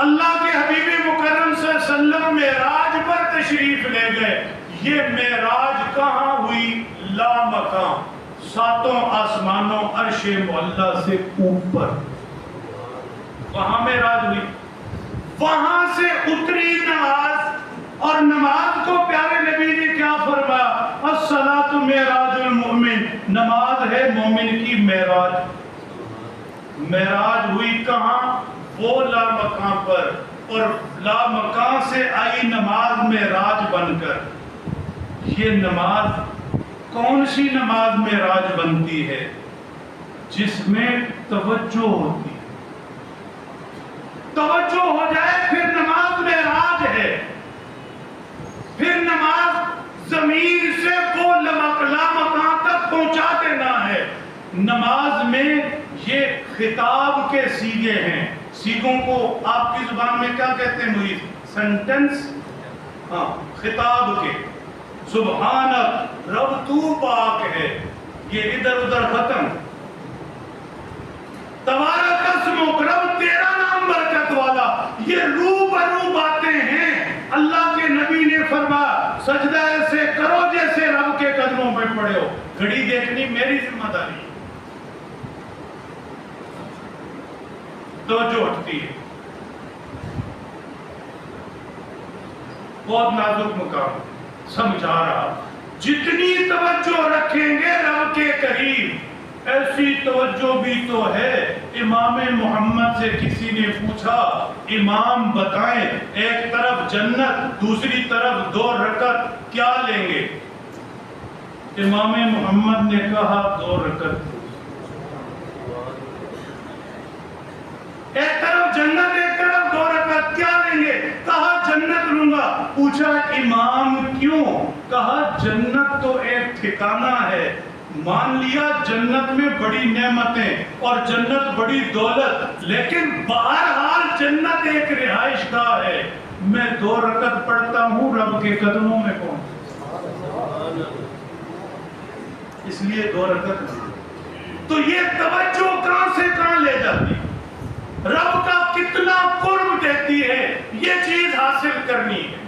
اللہ کے حبیب مکرم صلی اللہ علیہ وسلم معراج پر تشریف لے گئے. یہ معراج کہاں ہوئی؟ لا مکان، ساتوں آسمانوں عرش معلیٰ سے اوپر. وہاں معراج ہوئی، وہاں سے اتری نماز. اور نماز کو پیارے نبی نے کیا فرمایا؟ الصلاۃ معراج المؤمن، نماز ہے مومن کی معراج. معراج ہوئی کہاں؟ وہ لا مکان پر، اور لا مکان سے آئی نماز معراج بن کر. یہ نماز کون سی نماز معراج بنتی ہے؟ جس میں توجہ ہوتی ہے. توجہ ہو جائے پھر نماز معراج ہے. پھر نماز زمین سے وہ لا مکان تک پہنچا دینا ہے. نماز میں یہ خطاب کے سیغے ہیں. سیغوں کو آپ کی زبان میں کیا کہتے ہیں مرید؟ سنٹنس. ہاں، خطاب کے. سبحانک، رب تو پاک ہے، یہ ادھر ادھر ختم. تبارک اسمک، رب تیرا نام برکت والا. یہ رو برو باتیں ہیں. اللہ کے نبی نے فرمایا سجدہ ایسے کرو جیسے رب کے قدموں پہ پڑے ہو. گھڑی دیکھنی میری ذمہ داری ہے. توجہ ہٹتی ہے. بہت نازک مقام سمجھا رہا. جتنی توجہ رکھیں گے رب کے قریب، ایسی توجہ بھی تو ہے. امام محمد سے کسی نے پوچھا امام بتائیں ایک طرف جنت دوسری طرف 2 رکعت کیا لیں گے؟ امام محمد نے کہا 2 رکعت. ایک طرف جنت ایک طرف 2 رکعت کیا لیں گے؟ کہا جنت لوں گا. پوچھا امام کیوں؟ کہا جنت تو ایک ٹھکانہ ہے. مان لیا جنت میں بڑی نعمتیں اور جنت بڑی دولت، لیکن بہرحال جنت ایک رہائش گاہ ہے. میں 2 رکعت پڑھتا ہوں رب کے قدموں میں پہنچ، اس لیے 2 رکعت. تو یہ توجہ کہاں سے کہاں لے جاتی، رب کا کتنا قرب دیتی ہے. یہ چیز حاصل کرنی ہے.